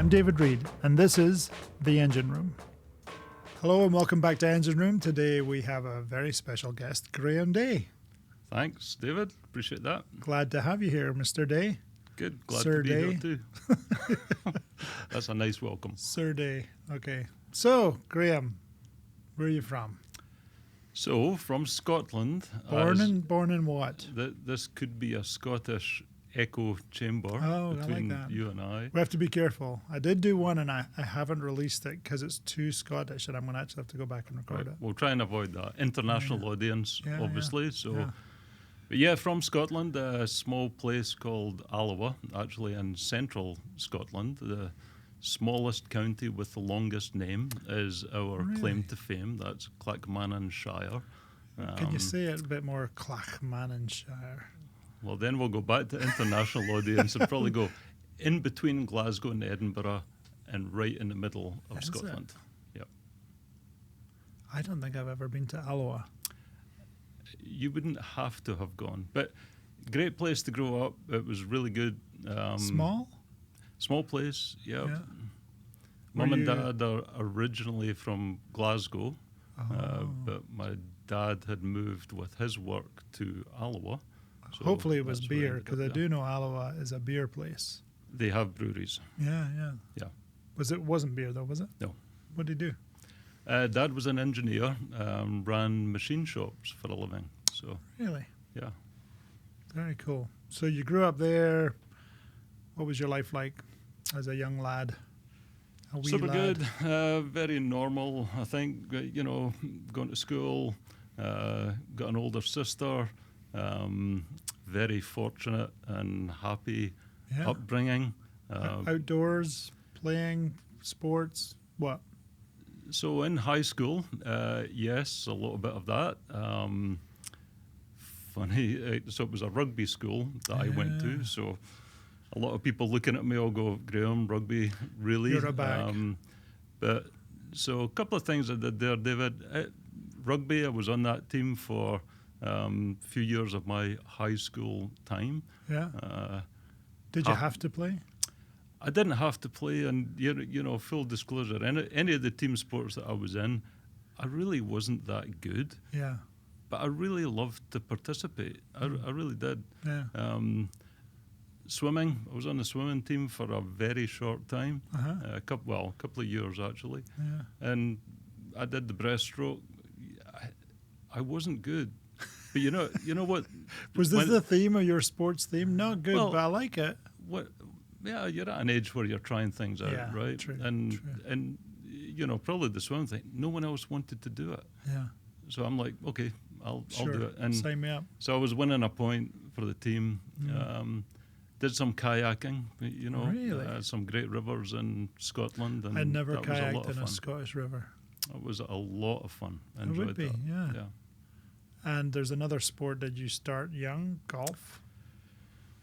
I'm David Reed, and this is The Engine Room. Hello and welcome back to Engine Room. Today we have a very special guest, Graham Day. Thanks, David. Appreciate that. Glad to have you here, Mr. Day. Good. Glad Sir to be Day. here too. That's a nice welcome. Sir Day. Okay. So, Graham, where are you from? So, from Scotland. Born in what? This could be a Scottish echo chamber Oh, I between like that. you and I. We have to be careful. I did do one and I haven't released it because it's too Scottish and I'm going to actually have to go back and record Right. it. We'll try and avoid that. International audience, Yeah, obviously. yeah. So, Yeah. But yeah, from Scotland, a small place called Alloa, actually in central Scotland. The smallest county with the longest name is our claim to fame. That's Clackmannanshire. Can you say it a bit more? Clackmannanshire. Well, then we'll go back to international audience and probably go in between Glasgow and Edinburgh and right in the middle of Is Scotland. Yep. I don't think I've ever been to Alloa. You wouldn't have to have gone, but great place to grow up. It was really good. Small? Small place, yep. Yeah. Mum Were and you- Dad are originally from Glasgow, but my dad had moved with his work to Alloa. So Hopefully it was that's where I beer, ended because up I there. do know Alloa is a beer place. They have breweries. Yeah. Yeah. Wasn't beer though, was it? No. What did he do? Dad was an engineer, ran machine shops for a living. So, Really? yeah. Very cool. So you grew up there. What was your life like as a young lad? A wee Super lad? good. Very normal, I think. Going to school, got an older sister. Very fortunate and happy Yeah. upbringing. Outdoors, playing, sports, what? So in high school, yes, a little bit of that. Funny, so it was a rugby school that I went Yeah. to. So a lot of people looking at me all go, Graham, rugby, really? You're a bag. But so a couple of things I did there, David. Rugby, I was on that team for a few years of my high school time. Yeah. Did you have to play? I didn't have to play, and full disclosure, any of the team sports that I was in, I really wasn't that good, Yeah. but I really loved to participate. I really did. Yeah. Swimming, I was on the swimming team for a very short time, Uh-huh. a couple of years actually, Yeah. and I did the breaststroke. I wasn't good, but you know what? Was this When- the theme of your sports theme? Not good, Well, but I like it. What? Yeah, you're at an age where you're trying things out, Yeah, right? true, and true. and probably the swim thing. No one else wanted to do it, Yeah. so I'm like, okay, I'll do it. And Sign me up. so I was winning a point for the team. Did some kayaking, Really? some great rivers in Scotland, and I'd never that was a lot kayaked of in a fun. Scottish river. It was a lot of fun. I It enjoyed would be, that. yeah. And there's another sport that you start young, golf.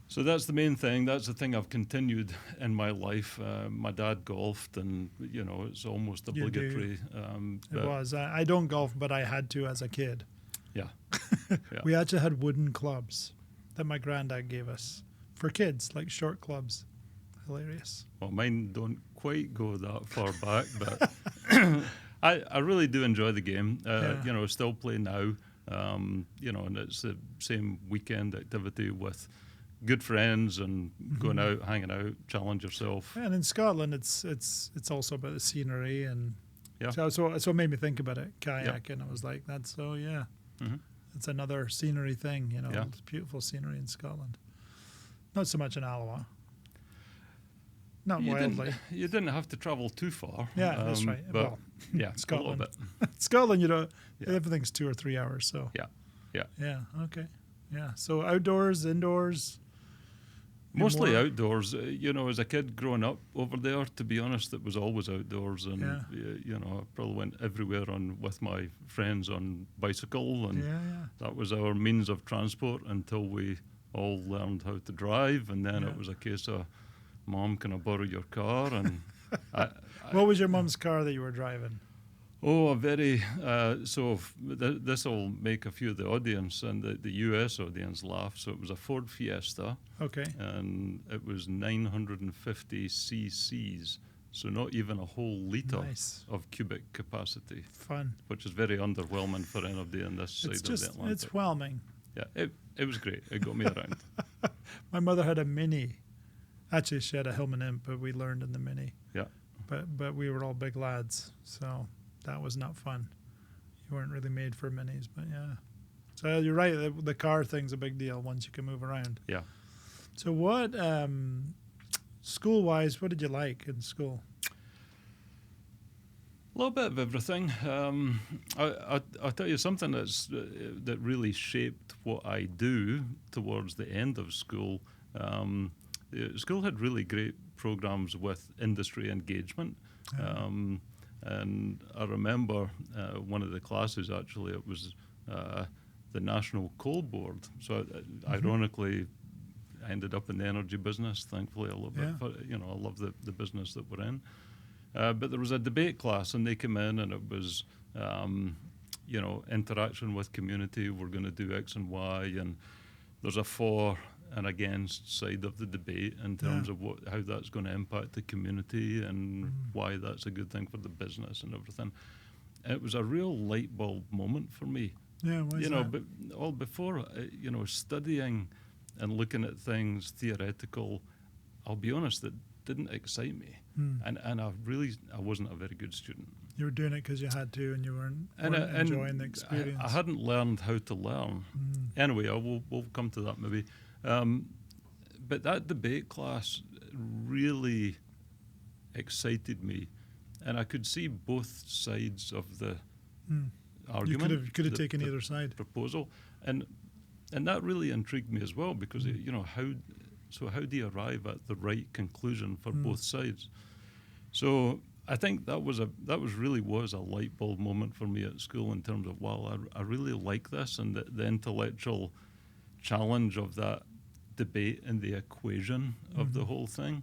So that's the main thing. That's the thing I've continued in my life. My dad golfed, and it's almost You do. obligatory. It but was. I don't golf, but I had to as a kid. Yeah. Yeah. We actually had wooden clubs that my granddad gave us for kids, like short clubs. Hilarious. Well, mine don't quite go that far back, but I really do enjoy the game. Yeah. Still play now. And it's the same weekend activity with good friends and going out, hanging out, challenge yourself. And in Scotland, it's also about the scenery and Yeah. so it made me think about it. Kayaking. I was like, Mhm. it's another scenery thing. Yeah. It's beautiful scenery in Scotland. Not so much in Alloa. Not wildly. You didn't have to travel too far. Yeah, that's right. But Well, yeah, Scotland. a little bit. Scotland, Yeah. everything's 2 or 3 hours. So Yeah, yeah. yeah, okay, yeah. So outdoors, indoors. you're Mostly more- outdoors. As a kid growing up over there, to be honest, it was always outdoors, and Yeah. I probably went everywhere with my friends on bicycle, and Yeah. that was our means of transport until we all learned how to drive, and then Yeah. it was a case of, Mom, can I borrow your car? And What was your mum's car that you were driving? Oh, a very, this will make a few of the audience and the US audience laugh. So it was a Ford Fiesta, Okay. and it was 950 cc's So not even a whole litre Nice. of cubic capacity, Fun. which is very underwhelming for anybody on this side It's of the just, Atlantic. it's whelming. Yeah, it was great. It got me around. My mother had a Mini. Actually, she had a Hillman Imp, but we learned in the Mini. Yeah. But we were all big lads, so that was not fun. You weren't really made for Minis, but yeah. So you're right. The car thing's a big deal once you can move around. Yeah. So what, school-wise, what did you like in school? A little bit of everything. I'll tell you something that really shaped what I do towards the end of school. The school had really great programs with industry engagement. And I remember one of the classes, actually, it was the National Coal Board. So ironically, I ended up in the energy business, thankfully, a little bit. But, I love the business that we're in. But there was a debate class, and they came in, and it was, interaction with community. We're going to do X and Y, and there's a for and against side of the debate in terms of how that's going to impact the community and why that's a good thing for the business and everything. It was a real light bulb moment for me. Yeah, why is that? But all before, studying and looking at things theoretical, I'll be honest, it didn't excite me. And I wasn't a very good student. You were doing it because you had to, and you weren't And enjoying the experience. I hadn't learned how to learn. Anyway, we'll come to that maybe. But that debate class really excited me, and I could see both sides of the argument. You could have taken either side. Proposal, and that really intrigued me as well, because how do you arrive at the right conclusion for both sides? So I think that was a light bulb moment for me at school in terms of, wow, I really like this, and the intellectual challenge of that debate and the equation of the whole thing.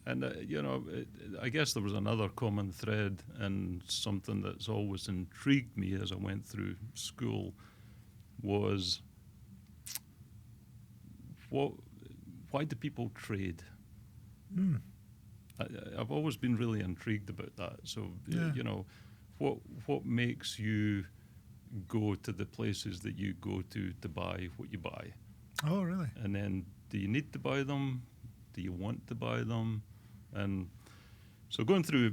I guess there was another common thread, and something that's always intrigued me as I went through school was, why do people trade? I've always been really intrigued about that. So, what makes you go to the places that you go to buy what you buy? Oh, really? And then, do you need to buy them? Do you want to buy them? And so going through,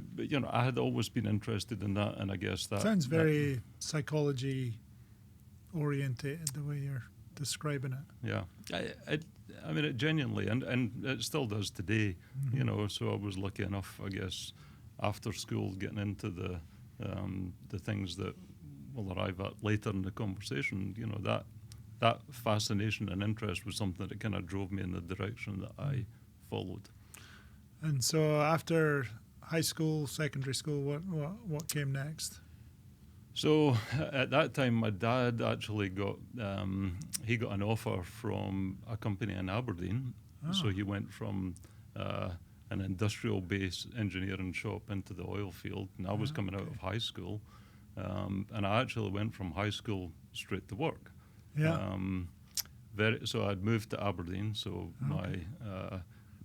I had always been interested in that, and I guess that sounds very psychology oriented the way you're describing it. Yeah, I mean, it genuinely, and it still does today. So I was lucky enough, I guess, after school, getting into the things that we'll arrive at later in the conversation. That fascination and interest was something that kind of drove me in the direction that I followed. And so after high school, secondary school, what came next? So at that time, my dad actually got an offer from a company in Aberdeen. Oh. So he went from an industrial base engineering shop into the oil field, and I was coming out of high school, and I actually went from high school straight to work. Yeah. So I'd moved to Aberdeen. So my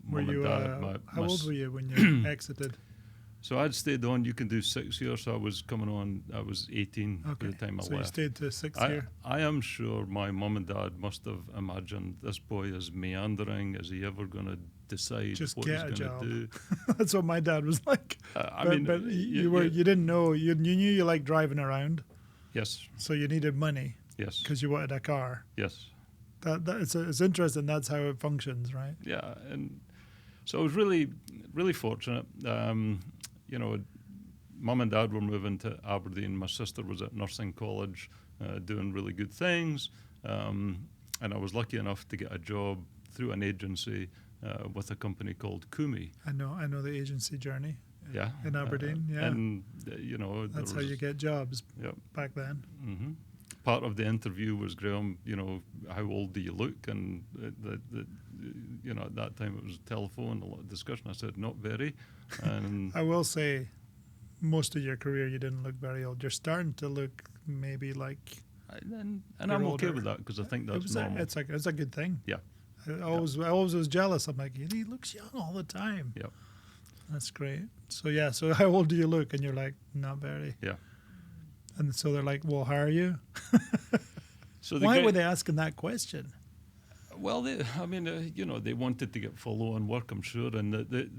Were mum you, and dad. how old were you when you exited? So I'd stayed on. You can do 6 years. So I was 18 Okay. by the time I So you left. stayed to sixth I year? am sure my mum and dad must have imagined, this boy is meandering. Is he ever going to decide Just what get a he's going job. to do? That's what my dad was like. But you didn't know. You knew you liked driving around, Yes, so you needed money yes, because you wanted a car. yes. It's interesting. That's how it functions, right? Yeah, and so I was really, really fortunate. Mum and dad were moving to Aberdeen. My sister was at nursing college, doing really good things, and I was lucky enough to get a job through an agency with a company called Kumi. I know the agency journey. Yeah, In Aberdeen, yeah. and That's how you get jobs Yep. back then. hmm Part of the interview was, Graham, how old do you look? And at that time it was telephone, a lot of discussion. I said, not very. And I will say, most of your career you didn't look very old. You're starting to look maybe like and You're I'm okay older. with that, because I think that's normal. It's a good thing. Yeah. I always was jealous. I'm like, he looks young all the time. Yep. That's great. So yeah, so how old do you look? And you're like, not very. Yeah. And so they're like, we'll hire you. So Why were they asking that question? Well, they wanted to get follow-on work, I'm sure, and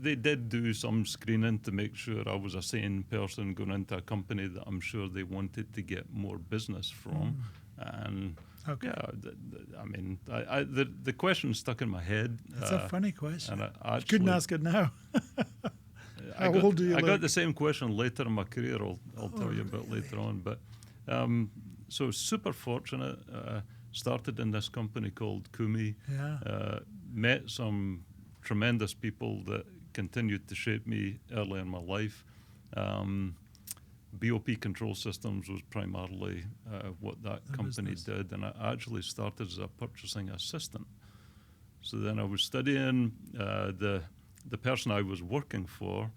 they did do some screening to make sure I was a sane person going into a company that I'm sure they wanted to get more business from. And Okay. yeah, the question stuck in my head. It's a funny question. And I You couldn't actually- ask it now. I How got, old do you I look? got the same question later in my career. I'll tell you about later on. But so super fortunate. Started in this company called Kumi. Yeah. Met some tremendous people that continued to shape me early in my life. BOP Control Systems was primarily what that The company business. did, and I actually started as a purchasing assistant. So then I was studying. The person I was working for,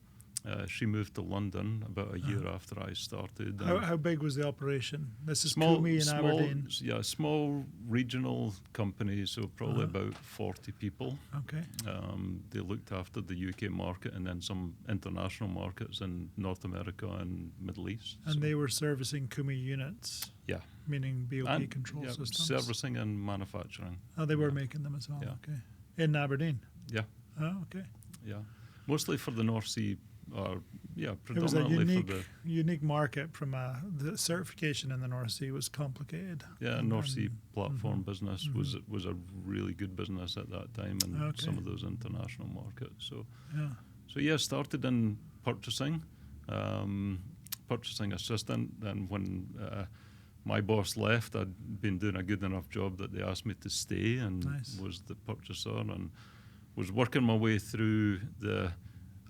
she moved to London about a year after I started. How big was the operation? This is Kumi in Aberdeen. Yeah, small regional company, so probably Uh-huh. about 40 people. Okay. They looked after the UK market and then some international markets in North America and Middle East. And So, they were servicing Kumi units, yeah, meaning BOP and, control yeah, systems. servicing and manufacturing. Oh, they were yeah. making them as well. Yeah. Okay. In Aberdeen. Yeah, Oh, okay. yeah, mostly for the North Sea, or yeah, It was a predominantly for the unique market from the certification in the North Sea was complicated. North Sea And- platform business was mhm. was a really good business at that time in Okay. some of those international markets. Yeah. So yeah, started in purchasing, purchasing assistant. Then when my boss left, I'd been doing a good enough job that they asked me to stay and Nice. was the purchaser and was working my way through the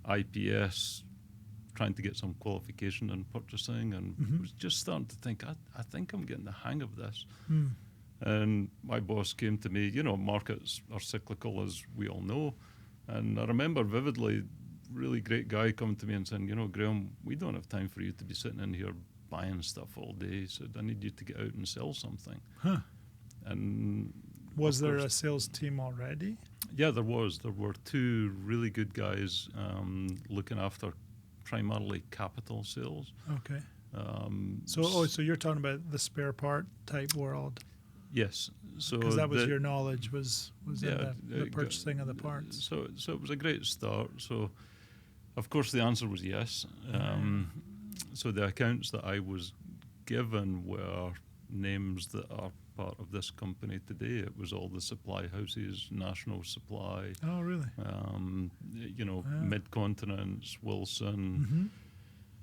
IPS, trying to get some qualification in purchasing, and Mhm. was just starting to think, I think I'm getting the hang of this. Hmm. And my boss came to me, markets are cyclical, as we all know. And I remember vividly, really great guy coming to me and saying, Graham, we don't have time for you to be sitting in here buying stuff all day. He said, I need you to get out and sell something. Huh. And Was of there course- a sales team already? Yeah, there was. There were two really good guys looking after primarily capital sales. Okay. Um, So you're talking about the spare part type world, yes. So because that was the- your knowledge was Yeah, in the go- purchasing of the parts. So it was a great start. So, of course, the answer was yes. So the accounts that I was given were names that are part of this company today. It was all the supply houses, National Supply, Oh, really? Mid-Continents, Wilson, Mm-hmm.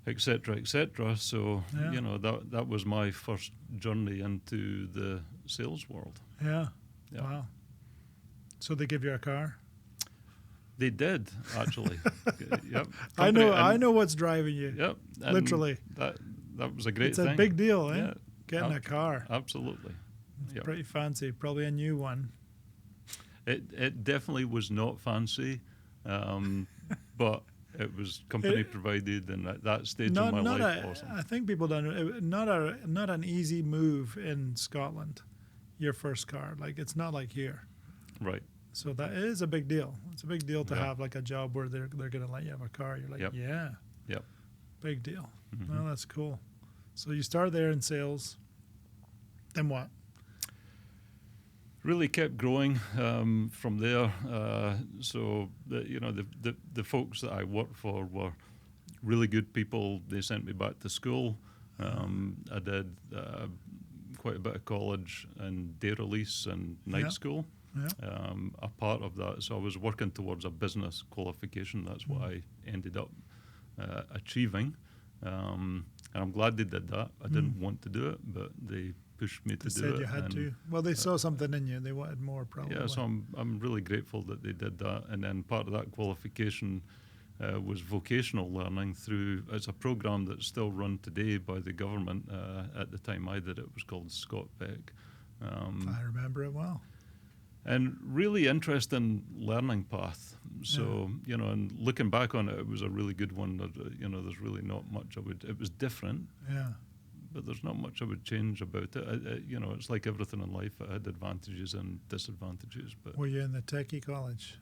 et cetera, et cetera. So, Yeah. that was my first journey into the sales world. Yeah. Yeah. Wow. So they give you a car? They did, actually. Yep. I know. Company- I and- know what's driving you. Yep. and Literally. That was a great It's thing. a big deal, eh? Yeah, Getting a ab- car. absolutely. It's Yep. pretty fancy. Probably a new one. It definitely was not fancy, but it was company provided, and at that stage of my life, awesome. I think people don't know. Not an easy move in Scotland. Your first car, like it's not like here. Right. So that is a big deal. It's a big deal to Yeah. have like a job where they're going to let you have a car. You're like, Yep. yeah, Yep. big deal. Mhm. Well, that's cool. So you start there in sales. Then what? Really kept growing from there. So the folks that I worked for were really good people. They sent me back to school. I did quite a bit of college and day release and night Yeah. school. Yeah. A part of that, so I was working towards a business qualification. That's what I ended up achieving, and I'm glad they did that. I didn't want to do it, but they pushed me to They do it. said you had and to. Well, they saw something in you. They wanted more, probably. yeah, so I'm really grateful that they did that. And then part of that qualification was vocational learning through. It's a program that's still run today by the government. At the time I did it was called ScotVec. I remember it well. And really interesting learning path. So, and looking back on it, it was a really good one. There's really not much I would. It was different, Yeah. but there's not much I would change about it. It's like everything in life. It had advantages and disadvantages. But Were you in the techie college?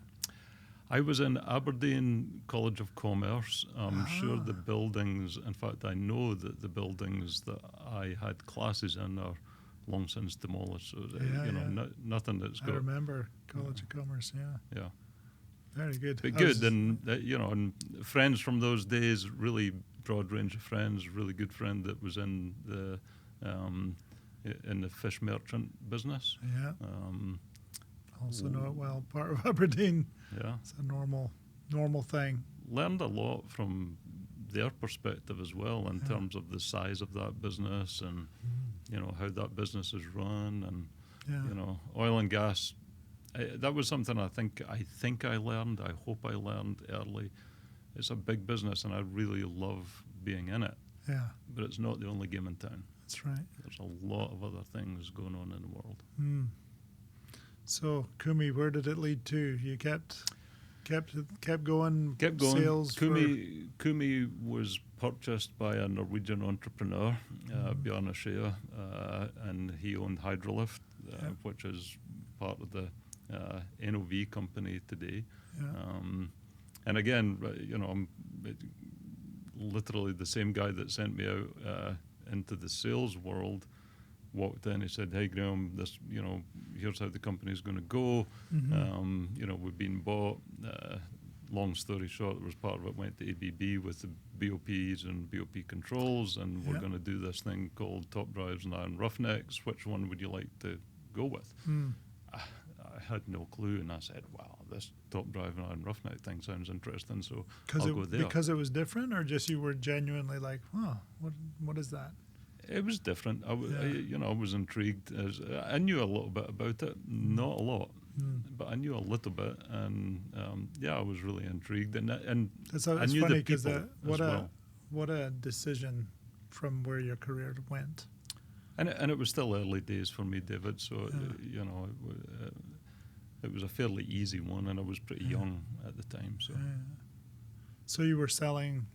I was in Aberdeen College of Commerce. I'm sure the Ah. buildings, in fact, I know that the buildings that I had classes in are long since demolished. So, nothing that's I got, remember College of Commerce. Yeah, yeah. very good. But I good, was- and friends from those days, really broad range of friends. Really good friend that was in the fish merchant business. Yeah, Um, also know it well. Part of Aberdeen. yeah, It's a normal thing. learned a lot from their perspective as well in terms of the size of that business and how that business is run and Yeah, oil and gas. That was something I think I learned. I hope I learned early. It's a big business, and I really love being in it. yeah, But it's not the only game in town. that's right. There's a lot of other things going on in the world. Hmm. So Kumi, where did it lead to? You kept going. Kept going. Sales Kumi was purchased by a Norwegian entrepreneur, Bjarne Skjea, and he owned Hydrolift, which is part of the NOV company today. Yeah. And again, I'm literally the same guy that sent me out into the sales world. Walked in, he said, "Hey Graham, here's how the company's going to go. We've been bought." Long story short, there was part of it went to ABB with the BOPs and BOP controls, and we're Yeah. going to do this thing called Top Drives and Iron Roughnecks. Which one would you like to go with? Hmm. I had no clue, and I said, "Wow, this Top Drive and Iron Roughneck thing sounds interesting." So Because I'll go there. because it was different, or just you were genuinely like, huh, what is that? It was different. I Yeah. was intrigued. I knew a little bit about it, not a lot, Hmm. but I knew a little bit, and I was really intrigued. And It's I it's knew funny the because people as well. what a decision from where your career went. And it was still early days for me, David. So it was a fairly easy one, and I was pretty young at the time. So So you were selling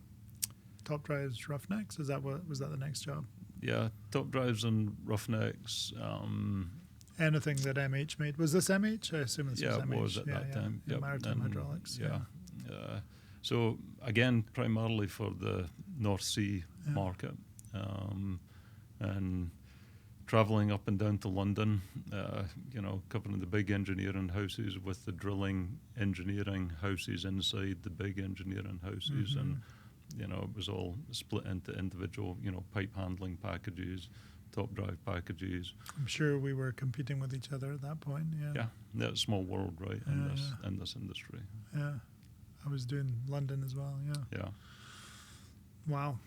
Top Drives Roughnecks? Was that the next job? yeah, Top Drives and Roughnecks. Anything that MH made. Was this MH? I assume this Yeah, was it MH. was at that time. Yeah, Yep. Maritime And, Hydraulics. Yeah. So again, primarily for the North Sea Yeah. market, and traveling up and down to London, covering the big engineering houses with the drilling engineering houses inside the big engineering houses, and it was all split into individual, pipe handling packages, top drive packages. I'm sure we were competing with each other at that point. Yeah. Yeah, that's a small world, right? In Yeah, this yeah. in this industry. Yeah. I was doing London as well. Yeah. Yeah. Wow.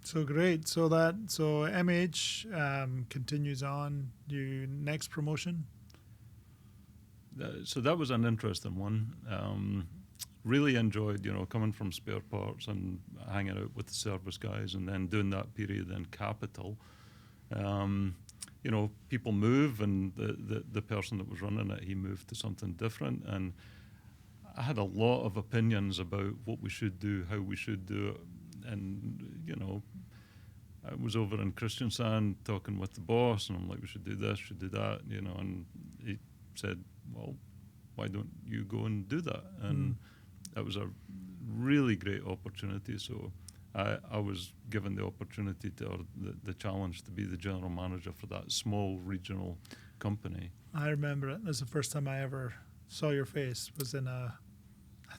So great. So MH continues on. You next promotion? So that was an interesting one. Really enjoyed, coming from spare parts and hanging out with the service guys, and then doing that period in Capital. People move, and the person that was running it, he moved to something different, and I had a lot of opinions about what we should do, how we should do it, and I was over in Kristiansand talking with the boss, and I'm like, we should do this, should do that, and he said, well, why don't you go and do that? And that was a really great opportunity. So I was given the opportunity or the challenge to be the general manager for that small regional company. I remember it. It was the first time I ever saw your face. Was in I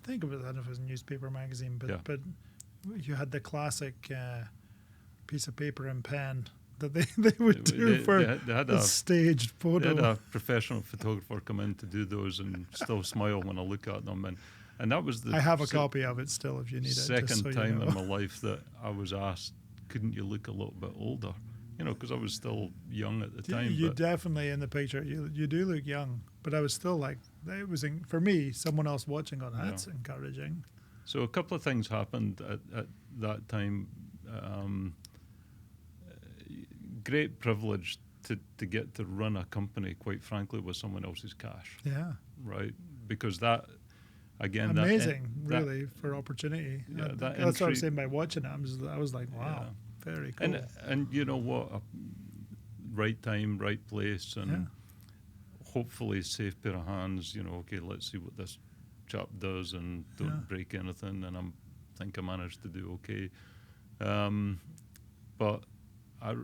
don't know if it was a newspaper magazine, but Yeah. but you had the classic piece of paper and pen that they would do for They had a a staged They photo. had a professional photographer come in to do those, and still smile when I look at them. And that was the I have a copy of it still if you need it. second just so time you know. in my life that I was asked, couldn't you look a little bit older? Because I was still young at the time. You but definitely in the picture. You do look young, but I was still like it was for me. Someone else watching on that's encouraging. So a couple of things happened at that time. Great privilege to get to run a company, quite frankly, with someone else's cash, Yeah, right? Because that, again, amazing, that really, for opportunity. Yeah, that That's what I was entry- saying by watching it. I was like, wow. Yeah. Very cool. And you know what? Right time, right place, and Yeah. hopefully safe pair of hands. You know, okay, let's see what this chap does, and don't Yeah. break anything. And think I managed to do okay. But I,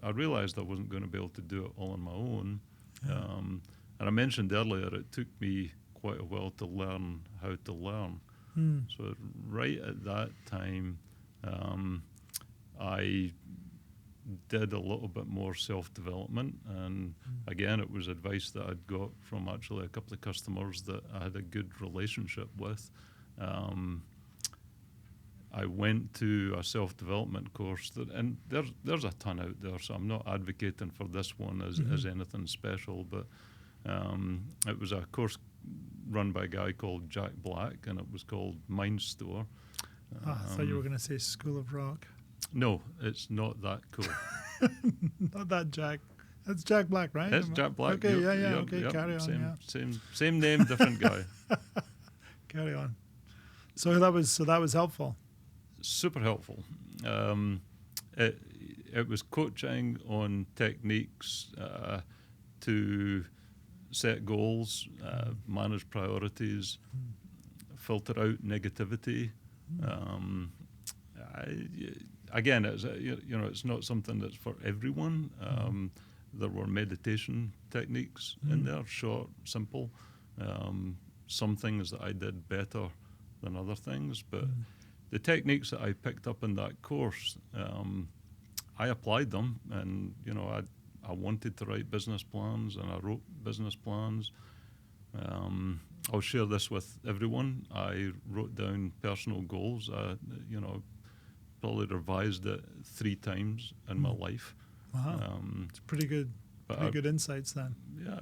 I realized I wasn't going to be able to do it all on my own. Yeah. And I mentioned earlier, it took me quite a while to learn how to learn. Hmm. So right at that time, I did a little bit more self-development, and again, it was advice that I'd got from actually a couple of customers that I had a good relationship with. I went to a self-development course and there's a ton out there, so I'm not advocating for this one as anything special, but it was a course run by a guy called Jack Black, and it was called Mind Store. I thought you were going to say School of Rock. No, it's not that cool. Not that Jack. That's Jack Black, right? It's Jack Black. Okay, Yep, yeah. yep, Okay, yep. carry on. Same name, different guy. Carry on. So that was helpful. Super helpful. It was coaching on techniques to set goals, manage priorities, filter out negativity. Again, it's not something that's for everyone. There were meditation techniques in there, short, simple. Some things that I did better than other things, but the techniques that I picked up in that course, I applied them, and I wanted to write business plans, and I wrote business plans. I'll share this with everyone. I wrote down personal goals. Probably revised it 3 times in my life. Wow, it's pretty good. Pretty good insights then. Yeah,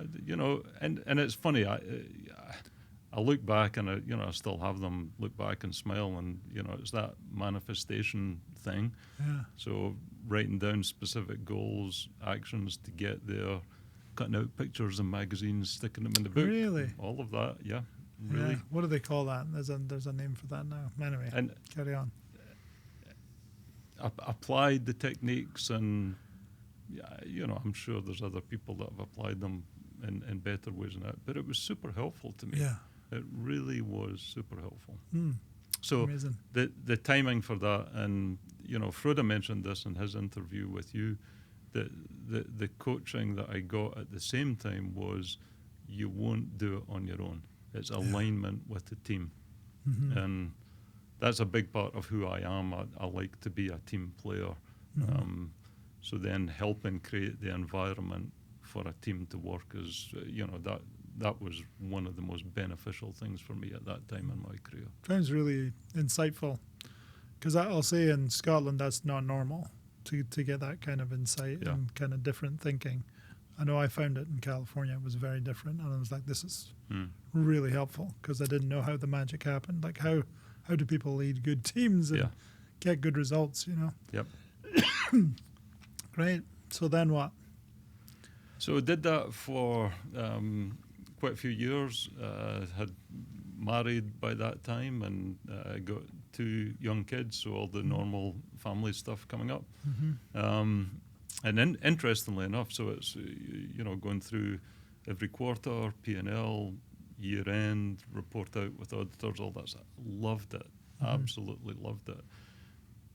and it's funny. I look back and I still have them look back and smile, and it's that manifestation thing. Yeah. So writing down specific goals, actions to get there, cutting out pictures in magazines, sticking them in the book. Really? All of that, yeah. Really. Yeah. What do they call that? There's a name for that now. Anyway, And carry on. applied the techniques, and I'm sure there's other people that have applied them in better ways than that. But it was super helpful to me. Yeah. It really was super helpful. Mm. So Amazing. the timing for that, and Frode mentioned this in his interview with you, the coaching that I got at the same time was, you won't do it on your own. It's alignment with the team, and that's a big part of who I am. I like to be a team player. So then helping create the environment for a team to work is, that was one of the most beneficial things for me at that time in my career. Sounds really insightful. Because I'll say in Scotland, that's not normal to get that kind of insight and kind of different thinking. I know I found it in California. It was very different. And I was like, this is really helpful, because I didn't know how the magic happened. Like, how do people lead good teams and get good results, Yep. Great. So then what? So I did that for quite a few years. Had married by that time, and got 2 young kids, so all the normal family stuff coming up. And then, interestingly enough, so it's going through every quarter, P&L, year end, report out with auditors, all that stuff. Loved it, absolutely loved it.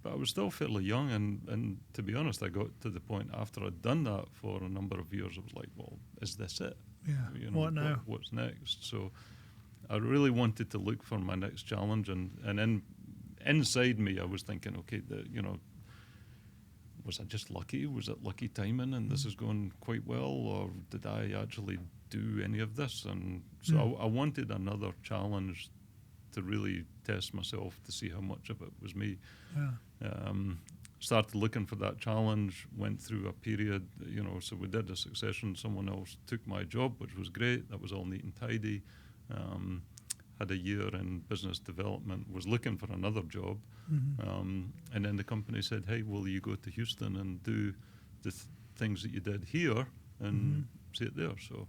But I was still fairly young, and to be honest, I got to the point after I'd done that for a number of years, I was like, well, is this it? Yeah. What now? What's next? So I really wanted to look for my next challenge, and inside me, I was thinking, okay, was I just lucky? Was it lucky timing, and this is going quite well, or did I actually do any of this? And so I wanted another challenge to really test myself to see how much of it was me. Yeah. Started looking for that challenge, went through a period, so we did a succession. Someone else took my job, which was great. That was all neat and tidy. Had a year in business development, was looking for another job. And then the company said, hey, will you go to Houston and do the things that you did here and see it there? So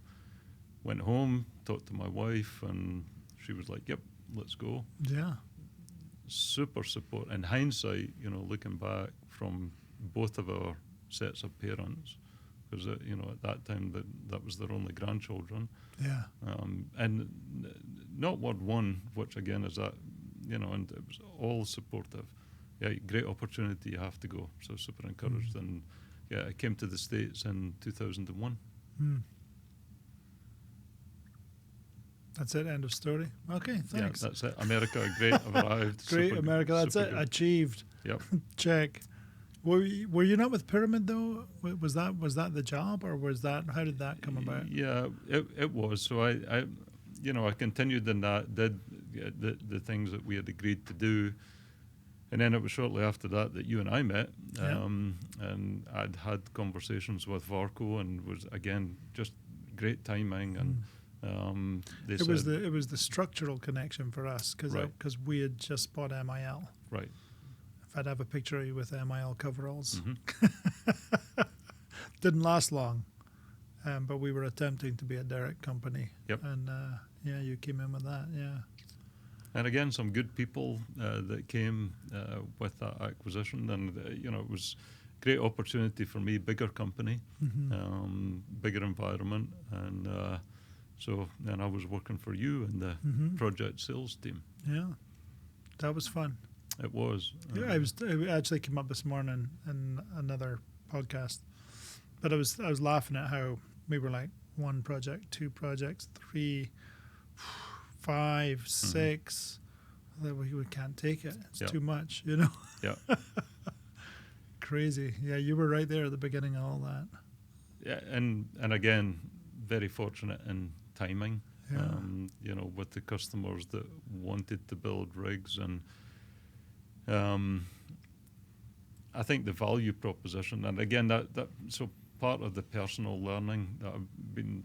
went home, talked to my wife, and she was like, yep, let's go. Yeah. super support. In hindsight, looking back from both of our sets of parents, because at that time that was their only grandchildren, Yeah. and not word one, which again is that, and it was all supportive. Yeah, great opportunity, you have to go. So super encouraged, and yeah, I came to the States in 2001. That's it. End of story. Okay, thanks. Yeah, that's it. America, great. I've arrived. Great, super America. That's super it. good. Achieved. Yep. Check. Were you not with Pyramid though? Was that the job, or was that, how did that come about? Yeah, it was. So I continued in that, did the things that we had agreed to do, and then it was shortly after that you and I met, and I'd had conversations with Varco, and was again just great timing, and they It said, was the structural connection for us, because Right. we had just bought MIL. right. If I'd have a picture of you with MIL coveralls, Mhm. didn't last long, but we were attempting to be a Derek company. Yep. And you came in with that. Yeah. And again, some good people that came with that acquisition, and it was great opportunity for me, bigger company, bigger environment, and so then I was working for you in the project sales team. Yeah. That was fun. It was. Yeah, I actually came up this morning in another podcast, but I was laughing at how we were like 1 project, 2 projects, 3, 5, 6. That we can't take it. It's too much, Yeah. Crazy. Yeah, you were right there at the beginning of all that. Yeah, and again, very fortunate in timing. Yeah. With the customers that wanted to build rigs, and I think the value proposition, and again that so part of the personal learning that I've been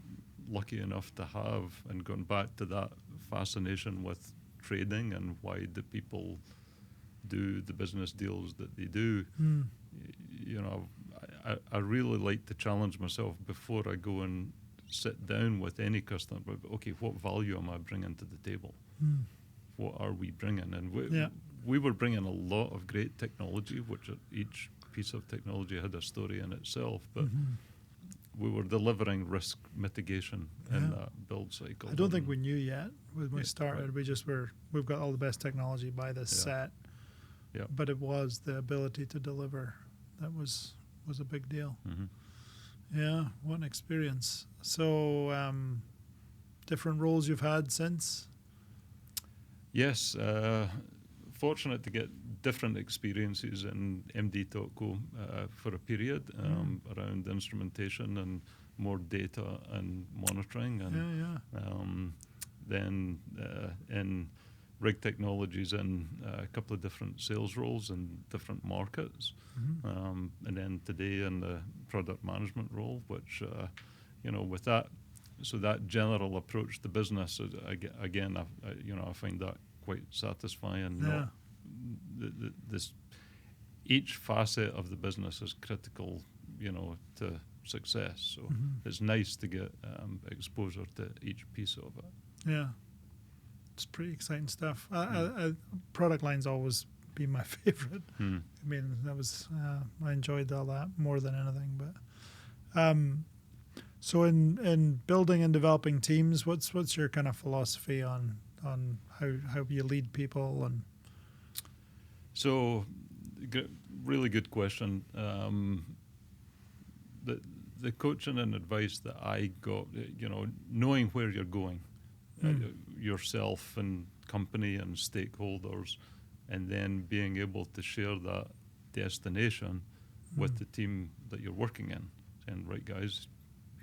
lucky enough to have, and going back to that fascination with trading and why do people do the business deals that they do. I really like to challenge myself before I go and sit down with any customer. Okay, what value am I bringing to the table? What are we bringing? And we were bringing a lot of great technology, which each piece of technology had a story in itself, but we were delivering risk mitigation in that build cycle. I don't think we knew yet when we started. Right. We've got all the best technology by this set. Yeah. But it was the ability to deliver that was a big deal. Yeah, what an experience. So, different roles you've had since? Yes, fortunate to get different experiences in MD Topco for a period around instrumentation and more data and monitoring, and then in rig technologies in a couple of different sales roles in different markets, and then today in the product management role, which with that, so that general approach to business, again, I find that quite satisfying. Yeah. This each facet of the business is critical, to success. So it's nice to get exposure to each piece of it. Yeah. It's pretty exciting stuff. Product line's always been my favorite. I mean, that was I enjoyed all that more than anything. But so in building and developing teams, what's your kind of philosophy on how you lead people? And so, really good question. The coaching and advice that I got, knowing where you're going, yourself and company and stakeholders, and then being able to share that destination with the team that you're working in, saying, right guys,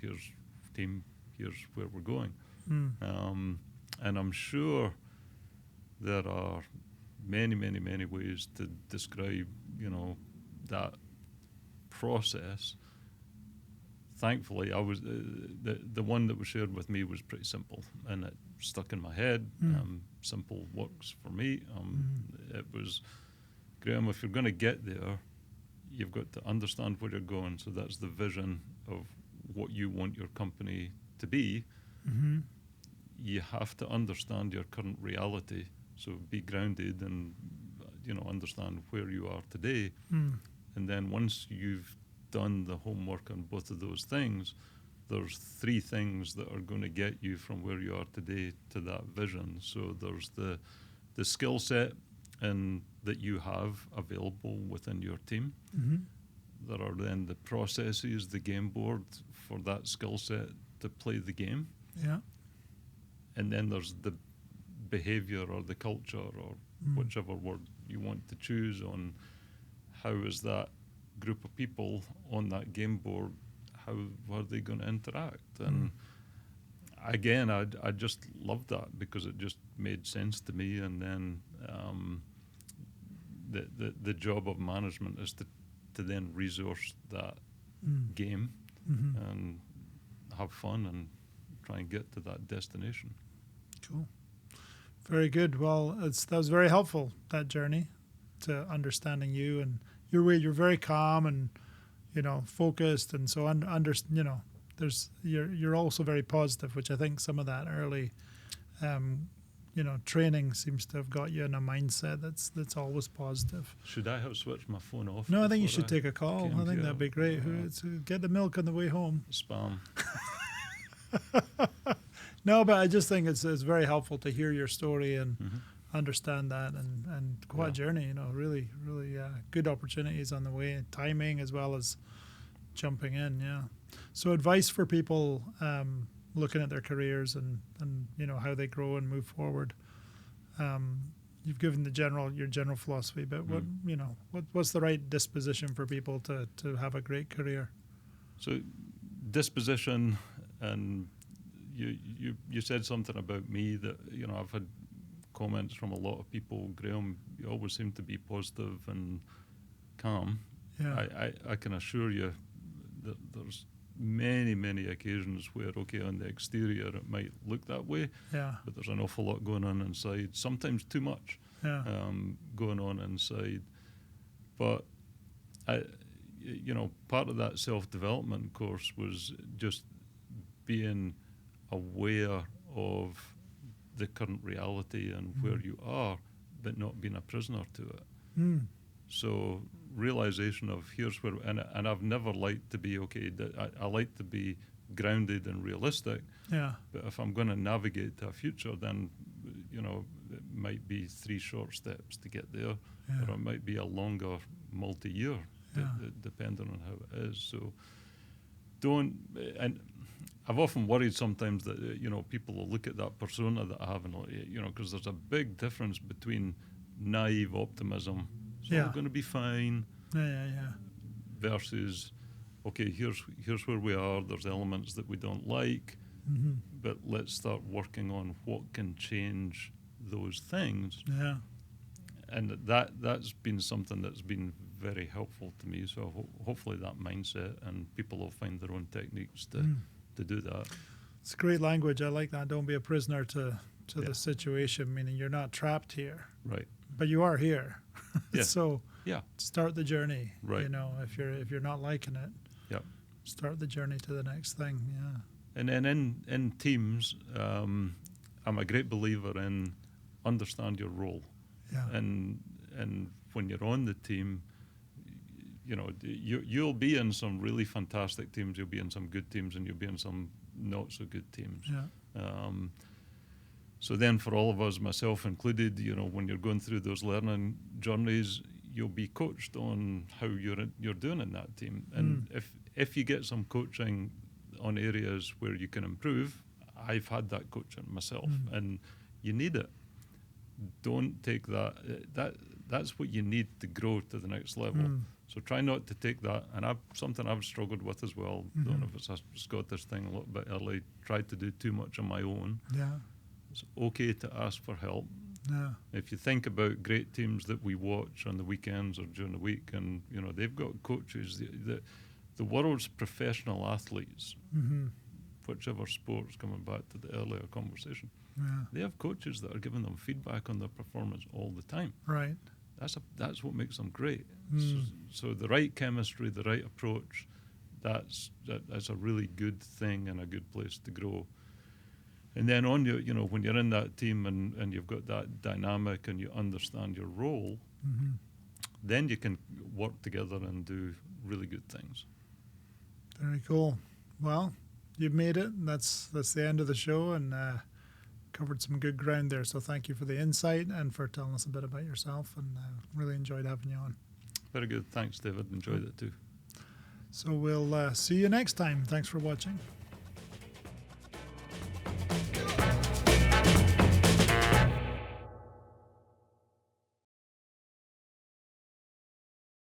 here's team, here's where we're going. And I'm sure there are many, many, many ways to describe, that process. Thankfully, I was the one that was shared with me was pretty simple, and it stuck in my head. Simple works for me. It was, Graham, if you're going to get there, you've got to understand where you're going. So that's the vision of what you want your company to be. You have to understand your current reality. So be grounded and understand where you are today. Mm. And then once you've done the homework on both of those things, there's three things that are going to get you from where you are today to that vision. So there's the skill set and that you have available within your team. Mm-hmm. There are then the processes, the game board for that skill set to play the game. Yeah. And then there's the behavior or the culture or whichever word you want to choose on how is that group of people on that game board, how are they going to interact? And again, I just loved that because it just made sense to me. And then the job of management is to then resource that game and have fun and try and get to that destination. Cool. Very good. Well, that was very helpful, that journey to understanding you and your way. You're very calm and, focused. And so, you're also very positive, which I think some of that early, training seems to have got you in a mindset that's always positive. Should I have switched my phone off? No, I think you should take a call. I think here? that'd be great. Get the milk on the way home. Spam. No, but I just think it's very helpful to hear your story and understand that and quite a journey, really, really good opportunities on the way, timing as well as jumping in, yeah. So advice for people looking at their careers and how they grow and move forward. You've given your general philosophy, but what's the right disposition for people to have a great career? So disposition, and you said something about me that I've had comments from a lot of people. Graham, you always seem to be positive and calm. Yeah. I can assure you that there's many occasions where on the exterior it might look that way, but there's an awful lot going on inside, sometimes too much going on inside. But part of that self-development course was just being aware of the current reality and where you are, but not being a prisoner to it. So realization of here's where, and I've never liked to be I like to be grounded and realistic. Yeah. But if I'm going to navigate to a future, then it might be 3 short steps to get there, or it might be a longer multi-year, depending on how it is. So and I've often worried sometimes that people will look at that persona that I have, and because there's a big difference between naive optimism, it's all going to be fine, versus here's where we are. There's elements that we don't like, but let's start working on what can change those things. Yeah. And that's been something that's been very helpful to me. So hopefully that mindset, and people will find their own techniques to do that. It's great language. I like that. Don't be a prisoner to the situation, meaning you're not trapped here. Right. But you are here. Yeah. So start the journey. Right. If you're not liking it, start the journey to the next thing. Yeah. And then in teams, I'm a great believer in understand your role. Yeah. And when you're on the team, you'll be in some really fantastic teams, you'll be in some good teams, and you'll be in some not so good teams. Yeah. So then for all of us, myself included, when you're going through those learning journeys, you'll be coached on how you're doing in that team. And if you get some coaching on areas where you can improve, I've had that coaching myself, and you need it. Don't take that's what you need to grow to the next level. So try not to take that, and something I've struggled with as well. Don't know if it's a Scottish thing, a little bit early. Tried to do too much on my own. Yeah. It's okay to ask for help. Yeah. If you think about great teams that we watch on the weekends or during the week, and they've got coaches. The world's professional athletes, whichever sports, coming back to the earlier conversation, they have coaches that are giving them feedback on their performance all the time. Right. That's what makes them great. So the right chemistry, the right approach, that's a really good thing and a good place to grow. And then on your, when you're in that team and you've got that dynamic and you understand your role, then you can work together and do really good things. Very cool. Well, you've made it. And that's the end of the show, and covered some good ground there. So thank you for the insight and for telling us a bit about yourself, and really enjoyed having you on. Very good. Thanks, David. Enjoyed it too. So we'll see you next time. Thanks for watching.